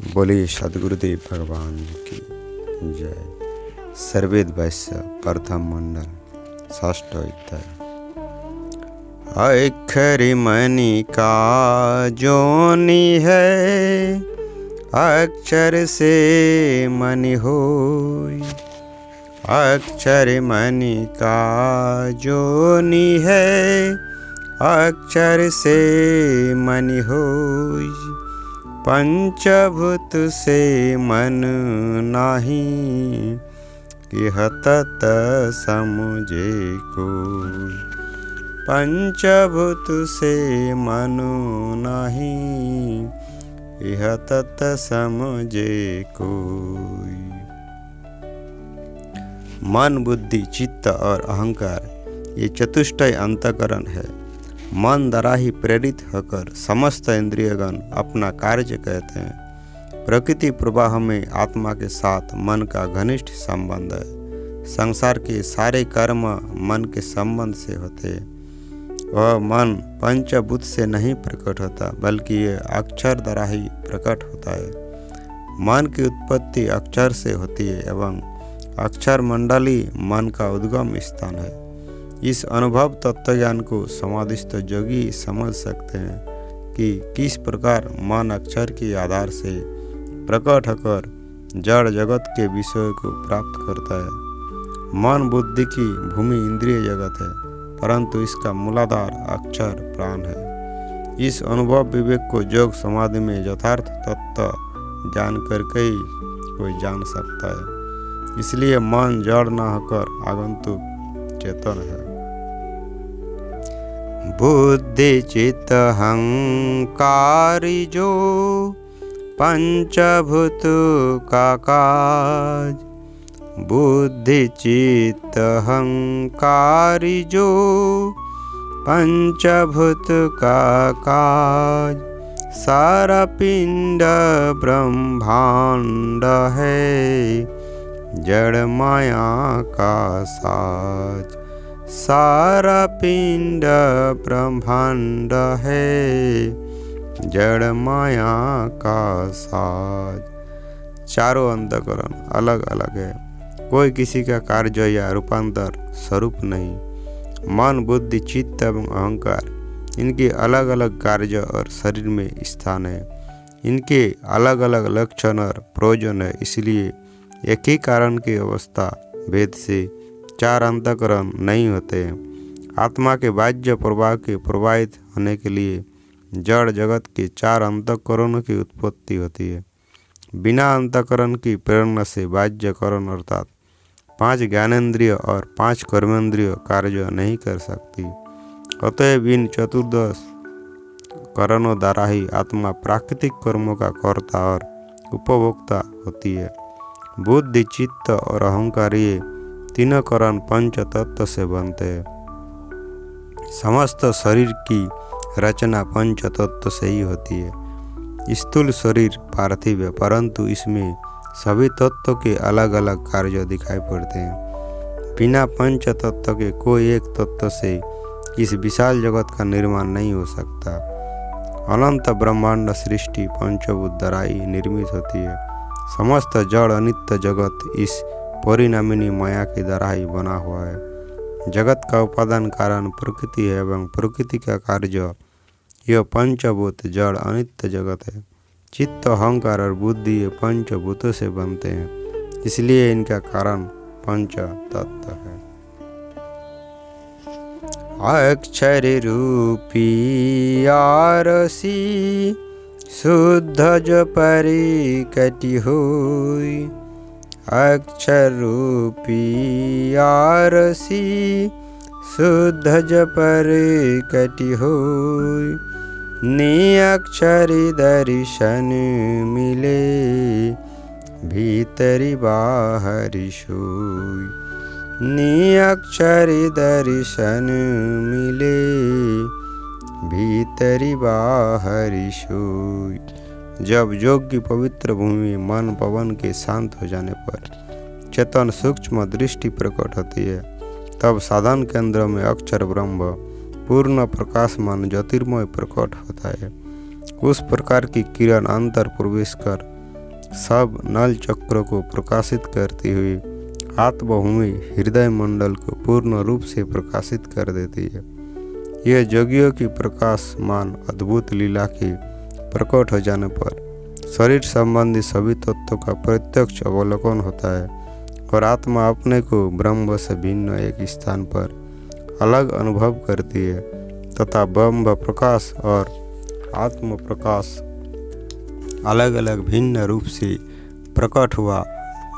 बोलिए सदगुरुदेव भगवान की जय। सर्वेद वैश्य प्रथम मंडल षष्ठ अध्याय। अक्षर मणि का जोनि है, अक्षर से मणि होय। अक्षर मणि का जोनि है, अक्षर से मणि होय। पंचभूत से मन नाही, यह तत् समझे कोई। पंचभूत से मन नाही, यह तत् समझे कोई। मन, बुद्धि, चित्त और अहंकार ये चतुष्टय अंतःकरण है। मन द्वारा ही प्रेरित होकर समस्त इंद्रियगण अपना कार्य कहते हैं। प्रकृति प्रवाह में आत्मा के साथ मन का घनिष्ठ संबंध है। संसार के सारे कर्म मन के संबंध से होते हैं। वह मन पंचभूत से नहीं प्रकट होता, बल्कि ये अक्षर द्वारा ही प्रकट होता है। मन की उत्पत्ति अक्षर से होती है एवं अक्षर मंडली मन का उद्गम स्थान है। इस अनुभव तत्वज्ञान को समाधिस्थ जोगी समझ सकते हैं कि किस प्रकार मन अक्षर के आधार से प्रकट होकर जड़ जगत के विषय को प्राप्त करता है। मन बुद्धि की भूमि इंद्रिय जगत है, परंतु इसका मूलाधार अक्षर प्राण है। इस अनुभव विवेक को योग समाधि में यथार्थ तत्व जान करके ही कोई जान सकता है। इसलिए मन जड़ न होकर आगंतुक चेतन है। बुद्धि चित्त अहंकारी जो पंचभूत का काज। बुद्धि चित्त अहंकारी जो पंचभूत का काज। सारा पिंड ब्रह्मांड है, जड़ माया का साज। सारा पिंड ब्रह्मांड है, जड़ माया का साज। चारों अंतःकरण अलग अलग है, कोई किसी का कार्य या रूपांतर स्वरूप नहीं। मन, बुद्धि, चित्त एवं अहंकार इनके अलग अलग कार्य और शरीर में स्थान है। इनके अलग अलग लक्षण और प्रयोजन है। इसलिए एक ही कारण की अवस्था भेद से चार अंतःकरण नहीं होते हैं। आत्मा के बाह्य प्रवाह के प्रवाहित होने के लिए जड़ जगत के चार अंतःकरणों की उत्पत्ति होती है। बिना अंतःकरण की प्रेरणा से बाह्य करण अर्थात 5 ज्ञानेंद्रिय और 5 कर्मेंद्रिय कार्य नहीं कर सकती। अतएव इन चतुर्दश करणों द्वारा ही आत्मा प्राकृतिक कर्मों का कर्ता और उपभोक्ता होती है। बुद्धि, चित्त और अहंकार ये तीनों करण पंच तत्व से बनते हैं। समस्त शरीर की रचना पंच तत्व से ही होती है। स्थूल शरीर पार्थिव है, परंतु इसमें सभी तत्वों के अलग अलग कार्य दिखाई पड़ते हैं। बिना पंच तत्व के कोई एक तत्व से इस विशाल जगत का निर्माण नहीं हो सकता। अनंत ब्रह्मांड सृष्टि पंचभूत द्वारा ही निर्मित होती है। समस्त जड़ अनित्य जगत इस परिणामिनी माया के द्वारा ही बना हुआ है। जगत का उपादान कारण प्रकृति है एवं प्रकृति का कार्य यह पंचभूत जड़ अनित्य जगत है। चित्त, अहंकार और बुद्धि ये पंचभूतों से बनते हैं, इसलिए इनका कारण पंच तत्व है। अक्षर रूपी आरसी, शुद्ध जो परिकटी हुई। अक्षर रूपी आरसी, शुद्ध जो परिकटी हुई। निअक्षरी दर्शन मिले, भीतरी बाहरी सोई। निअक्षरी दर्शन मिले, भीतरी बाहरी सोई। जब योग की पवित्र भूमि मन पवन के शांत हो जाने पर चेतन सूक्ष्म दृष्टि प्रकट होती है, तब साधन केंद्र में अक्षर ब्रह्म पूर्ण प्रकाशमान ज्योतिर्मय प्रकट होता है। उस प्रकार की किरण अंतर प्रवेश कर सब नल चक्रों को प्रकाशित करती हुई आत्मभूमि हृदय मंडल को पूर्ण रूप से प्रकाशित कर देती है। यह जोगियों की प्रकाशमान अद्भुत लीला के प्रकट हो जाने पर शरीर संबंधी सभी तत्वों का प्रत्यक्ष अवलोकन होता है और आत्मा अपने को ब्रह्म से भिन्न एक स्थान पर अलग अनुभव करती है तथा ब्रह्म प्रकाश और आत्म प्रकाश अलग अलग भिन्न रूप से प्रकट हुआ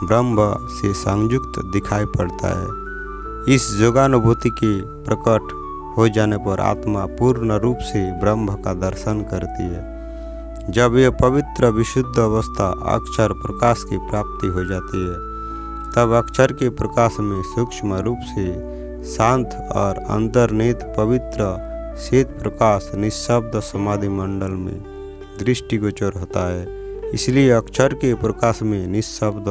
ब्रह्म से संयुक्त दिखाई पड़ता है। इस योगानुभूति के प्रकट हो जाने पर आत्मा पूर्ण रूप से ब्रह्म का दर्शन करती है। जब यह पवित्र विशुद्ध अवस्था अक्षर प्रकाश की प्राप्ति हो जाती है तब अक्षर के प्रकाश में सूक्ष्म रूप से शांत और अंतर्निहित पवित्र शीत प्रकाश निःशब्द समाधि मंडल में दृष्टिगोचर होता है। इसलिए अक्षर के प्रकाश में निःशब्द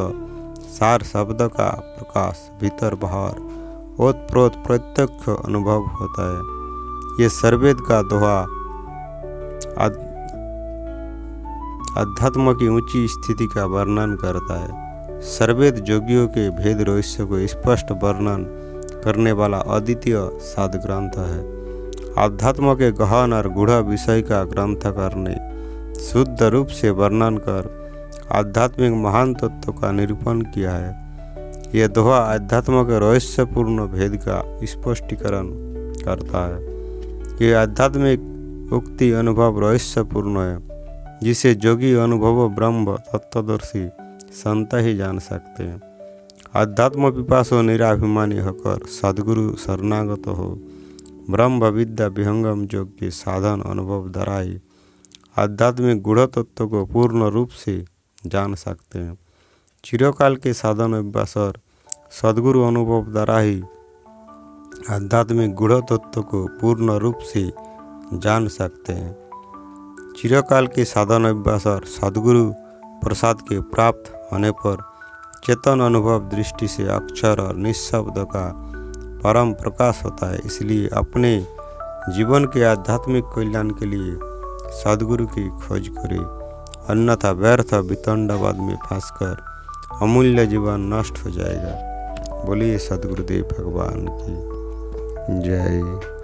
सार शब्द का प्रकाश भीतर बाहर ओतप्रोत प्रत्यक्ष अनुभव होता है। ये सर्वेद का दोहा अध्यात्म की ऊंची स्थिति का वर्णन करता है। सर्वेद जोगियों के भेद रहस्य को स्पष्ट वर्णन करने वाला अद्वितीय साध ग्रंथ है। आध्यात्म के गहन और गूढ़ विषय का ग्रंथकार ने शुद्ध रूप से वर्णन कर आध्यात्मिक महान तत्व का निरूपण किया है। यह दोहा आध्यात्म के रहस्यपूर्ण भेद का स्पष्टीकरण करता है। यह आध्यात्मिक उक्ति अनुभव रहस्यपूर्ण है जिसे जोगी अनुभव ब्रह्म तत्वदर्शी संत ही जान सकते हैं। आध्यात्म पिपासु निराभिमानी होकर सद्गुरु शरणागत हो ब्रह्म विद्या विहंगम योग के साधन अनुभव द्वारा ही आध्यात्मिक गूढ़ तत्व को पूर्ण रूप से जान सकते हैं। चिरकाल के साधन अभ्यास और सद्गुरु अनुभव द्वारा ही आध्यात्मिक गूढ़ तत्व को पूर्ण रूप से जान सकते हैं। चिरकाल के साधन अभ्यास और सद्गुरु प्रसाद के प्राप्त होने पर चेतन अनुभव दृष्टि से अक्षर और निःशब्द का परम प्रकाश होता है। इसलिए अपने जीवन के आध्यात्मिक कल्याण के लिए सद्गुरु की खोज करें, अन्यथा व्यर्थ वितंडवाद में फंसकर अमूल्य जीवन नष्ट हो जाएगा। बोलिए सद्गुरुदेव भगवान की जय।